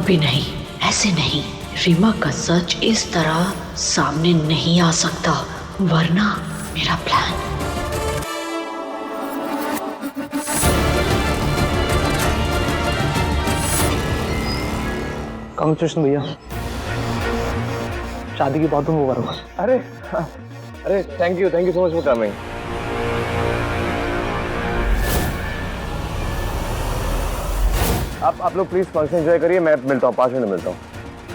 कभी नहीं, ऐसे नहीं। रीमा का सच इस तरह सामने नहीं आ सकता, वरना मेरा प्लान। कांग्रेचुलेशन भैया, शादी की बातों में होगा। अरे अरे thank you so much for coming. आप लोग प्लीज फंक्शन एंजॉय करिए, मैं मिलता हूँ 5 मिनट मिलता हूँ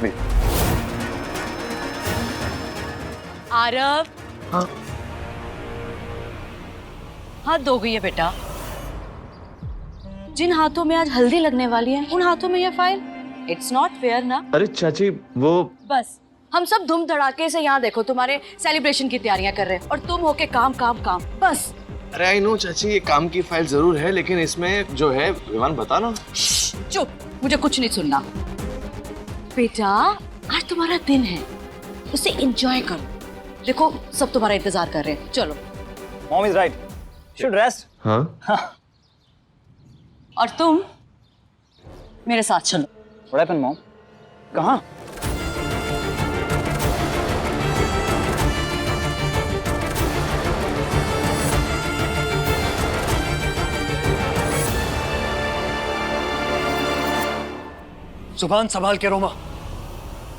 प्लीज। आरव। हाँ हद हो गई है बेटा, जिन हाथों में आज हल्दी लगने वाली है उन हाथों में ये फाइल, इट्स नॉट फेयर ना। अरे चाची वो बस हम सब धूम धड़ाके से यहाँ देखो तुम्हारे सेलिब्रेशन की तैयारियां कर रहे हैं और तुम होके काम काम काम बस। अरे आई नो चाची, ये काम की फाइल जरूर है, लेकिन इसमें जो है विमान बता ना। चुप, मुझे कुछ नहीं सुनना। बेटा आज तुम्हारा दिन है, उसे एंजॉय करो। देखो सब तुम्हारा इंतजार कर रहे हैं, चलो। Mom is right, should rest. हाँ और तुम मेरे साथ चलो। What happened mom? कहाँ? जुबान संभाल के रोमा,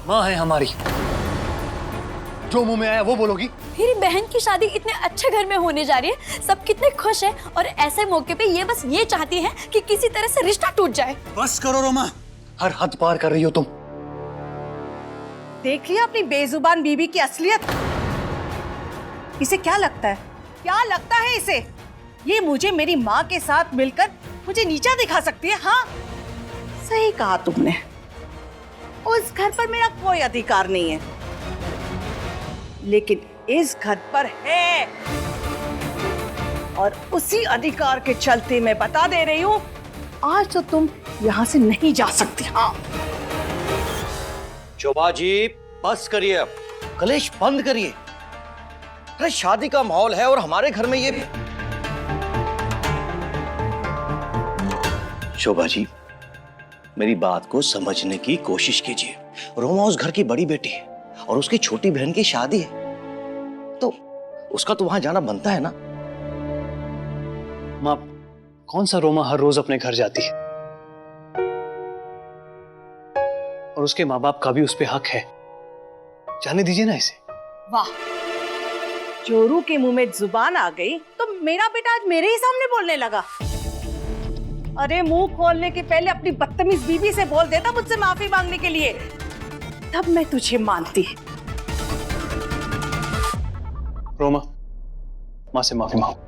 माँ है हमारी, जो मुंह में आया वो बोलोगी। मेरी बहन की शादी इतने अच्छे घर में होने जा रही है, सब कितने खुश हैं और ऐसे मौके पे ये बस ये चाहती हैं कि किसी तरह से रिश्ता टूट जाए। बस करो रोमा, हर हद पार कर रही हो तुम। देख लिया अपनी बेजुबान बीबी की असलियत। इसे क्या लगता है, क्या लगता है इसे? ये मुझे मेरी माँ के साथ मिलकर मुझे नीचा दिखा सकती है। हाँ सही कहा तुमने, उस घर पर मेरा कोई अधिकार नहीं है, लेकिन इस घर पर है, और उसी अधिकार के चलते मैं बता दे रही हूँ, आज तो तुम यहाँ से नहीं जा सकती। हाँ शोभा जी बस करिए, अब कलेश बंद करिए। अरे शादी का माहौल है और हमारे घर में ये। शोभा जी मेरी बात को समझने की कोशिश कीजिए। रोमा उस घर की बड़ी बेटी है और उसकी छोटी बहन की शादी है, तो उसका तो वहां जाना बनता है ना। माँ, कौन सा रोमा हर रोज अपने घर जाती है, और उसके माँ बाप का भी उस पे हक है, जाने दीजिए ना इसे। वाह, चोरू के मुंह में जुबान आ गई तो मेरा बेटा आज मेरे ही सामने बोलने लगा। अरे मुंह खोलने के पहले अपनी बदतमीज बीवी से बोल देता मुझसे माफी मांगने के लिए, तब मैं तुझे मानती। रोमा, माँ से माफी मांगो।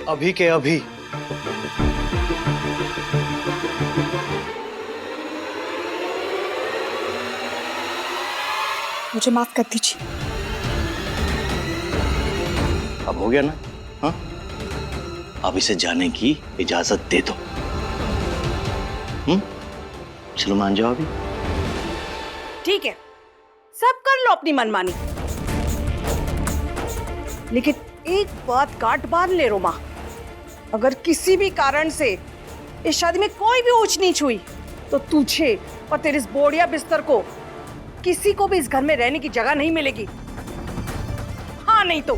अभी के अभी। मुझे माफ कर दीजिए। अब हो गया ना? हाँ, अब इसे जाने की इजाजत दे दो। चलो मान जाओ अभी। ठीक है, सब कर लो अपनी मनमानी, लेकिन एक बात गांठ बांध ले रोमा, अगर किसी भी कारण से इस शादी में कोई भी ऊंच नीच हुई तो तुझे और तेरे इस बोड़िया बिस्तर को किसी को भी इस घर में रहने की जगह नहीं मिलेगी। हाँ नहीं तो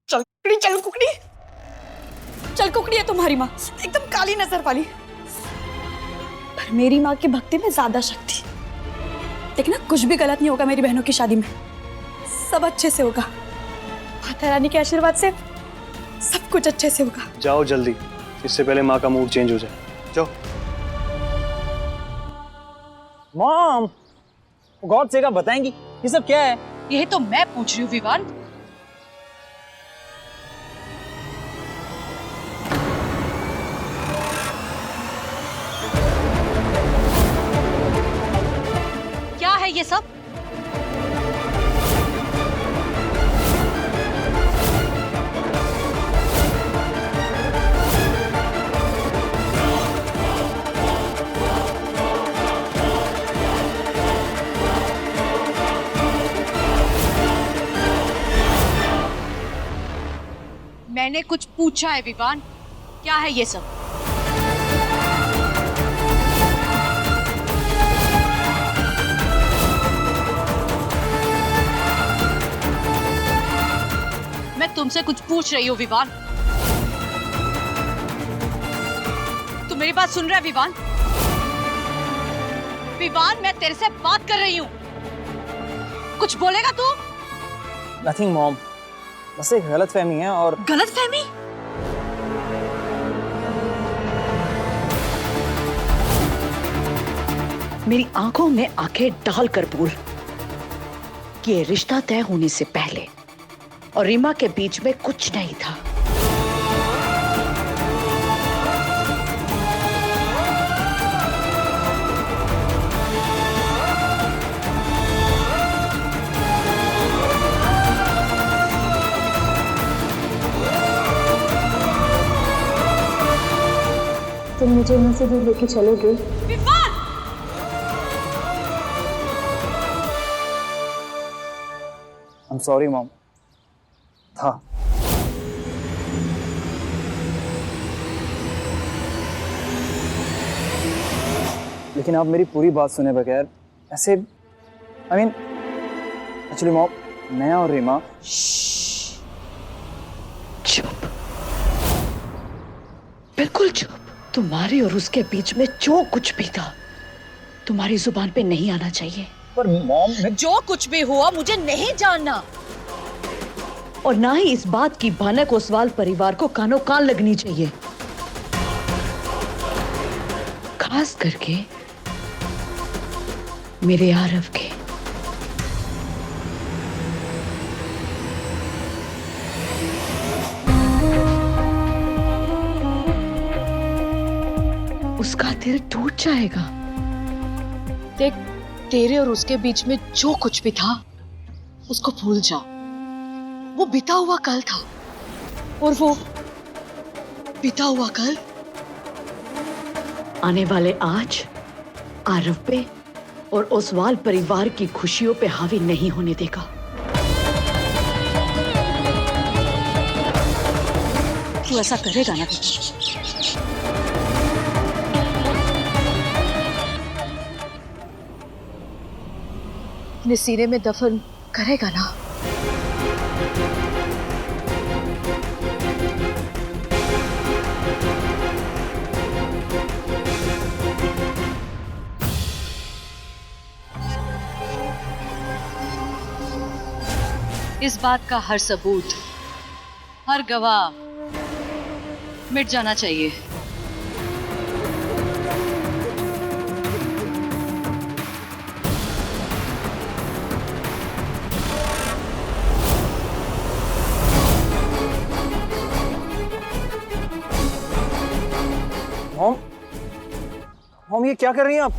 चल कुकड़ी, चल कुकड़ी, चल कुकड़ी है तुम्हारी माँ, एकदम काली नजर वाली, पर मेरी माँ की भक्ति में ज्यादा शक्ति। देखना कुछ भी गलत नहीं होगा मेरी बहनों की शादी में, सब अच्छे से होगा। माता रानी के आशीर्वाद से सब कुछ अच्छे से होगा। जाओ जल्दी, इससे पहले माँ का मूड चेंज हो जाए। जाओ। मॉम, गॉड से का बताएंगी ये सब क्या है? यही तो मैं पूछ रही हूँ विवान। क्या है ये सब? मैंने कुछ पूछा है विवान, क्या है ये सब? मैं तुमसे कुछ पूछ रही हूँ विवान। तू मेरी बात सुन रहा है विवान? विवान, मैं तेरे से बात कर रही हूँ, कुछ बोलेगा तू? नथिंग मॉम, बस एक गलतफहमी है। और गलतफहमी? मेरी आंखों में आंखें डालकर बोल कि ये रिश्ता तय होने से पहले और रीमा के बीच में कुछ नहीं था। तुम मुझे यहाँ से दूर लेके चले गए। I am sorry mom. था लेकिन आप मेरी पूरी बात सुने बगैर ऐसे, आई मीन एक्चुअली मॉम, मैं और रीमा। चुप, बिल्कुल चुप। तुम्हारी और उसके बीच में जो कुछ भी था तुम्हारी जुबान पे नहीं आना चाहिए। पर मॉम, जो कुछ भी हुआ मुझे नहीं जानना, और ना ही इस बात की भनक ओसवाल परिवार को कानों कान लगनी चाहिए, खास करके मेरे आरव के। उसका दिल टूट जाएगा। देख, तेरे और उसके बीच में जो कुछ भी था उसको भूल जा। वो बीता हुआ कल था, और वो बीता हुआ कल आने वाले आज आरव पे और ओसवाल परिवार की खुशियों पे हावी नहीं होने देगा। तू ऐसा करेगा ना? अपने सीने में दफन करेगा ना? इस बात का हर सबूत, हर गवाह मिट जाना चाहिए। मॉम, मॉम ये क्या कर रही हैं आप?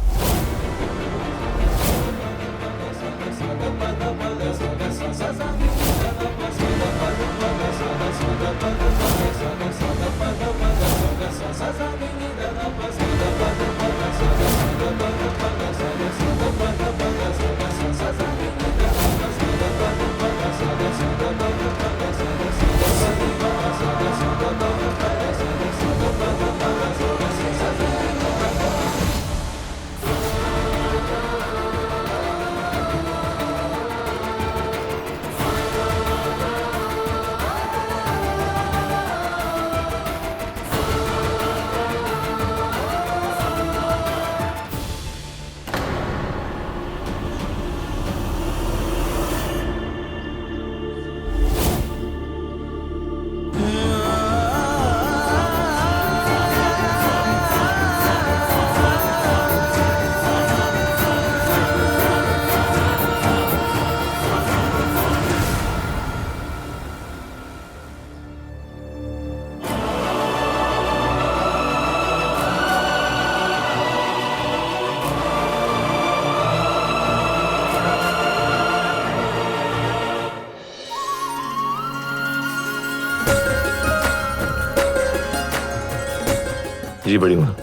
जी बड़ी माँ।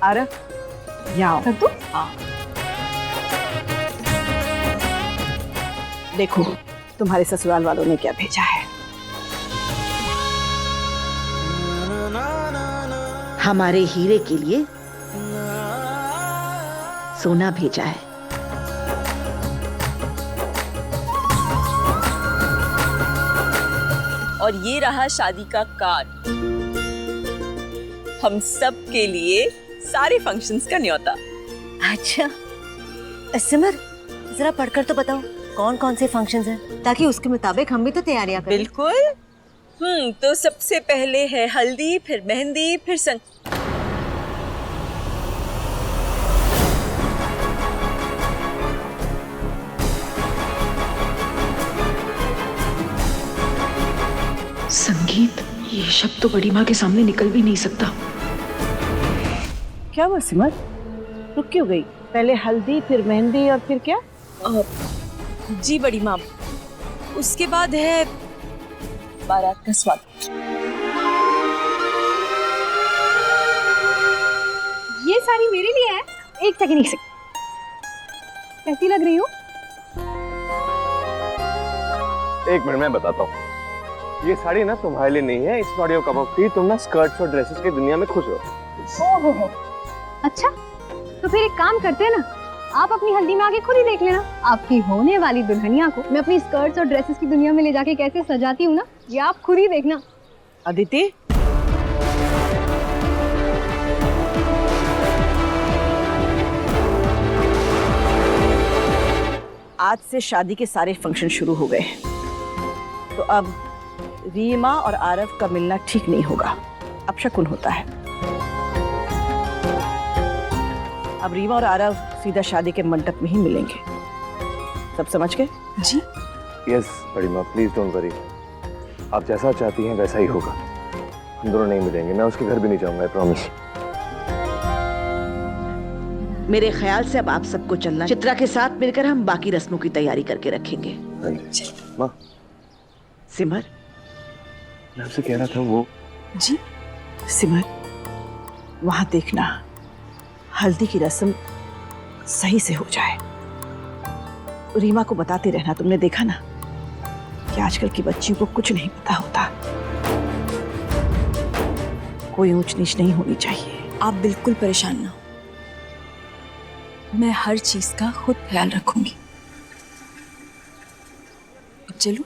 आरव, यहाँ आओ। देखो तुम्हारे ससुराल वालों ने क्या भेजा है। हमारे हीरे के लिए सोना भेजा है। और ये रहा शादी का कार्ड, हम सब के लिए सारे फंक्शंस का न्योता। अच्छा सिमर, जरा पढ़कर तो बताओ कौन कौन से फंक्शंस हैं, ताकि उसके मुताबिक हम भी तो तैयारियां करें। बिल्कुल। तो सबसे पहले है हल्दी, फिर मेहंदी, फिर संगीत, ये शब्द तो बड़ी माँ के सामने निकल भी नहीं सकता। क्या हुआ सिमर, रुक क्यों गई? पहले हल्दी, फिर मेहंदी और फिर क्या? जी बड़ी माँ, उसके बाद है बारात का स्वागत। ये साड़ी मेरे लिए है। एक सेकंड कैसी लग रही हूँ? एक मिनट मैं बताता हूँ। ये साड़ी ना तुम्हारे लिए नहीं है, it's not your cup of T. तुम ना स्कर्ट्स और ड्रेसेस की दुनिया में खुश हो। ओहो, अच्छा तो फिर एक काम करते हैं ना, आप अपनी हल्दी में आके खुद ही देख लेना। आपकी होने वाली दुल्हनिया को मैं अपनी स्कर्ट्स और ड्रेसेस की दुनिया में ले जाके कैसे सजाती हूँ ना, ये आप खुद ही देखना। अदिति, आज से शादी के सारे फंक्शन शुरू हो गए हैं, तो अब रीमा और आरव का मिलना ठीक नहीं होगा। अब शकुन होता है। अब रीमा और आरव सीधा शादी के मंडप में ही मिलेंगे। सब समझ गए? जी। यस बड़ी माँ, प्लीज डोंट वरी। आप जैसा चाहती हैं वैसा ही होगा। हम दोनों नहीं मिलेंगे, मैं उसके घर भी नहीं जाऊंगा, आई प्रॉमिस। मेरे ख्याल से अब आप सबको चलना। चित्रा के साथ मिलकर हम बाकी रस्मों की तैयारी करके रखेंगे। माँ, सिमर, मैं आपसे कह रहा था वो। जी सिमर, वहां देखना हल्दी की रस्म सही से हो जाए। रीमा को बताते रहना। तुमने देखा ना कि आजकल की बच्चियों को कुछ नहीं पता होता। कोई ऊंच नीच नहीं होनी चाहिए। आप बिल्कुल परेशान ना हो, मैं हर चीज का खुद ख्याल रखूंगी। चलो।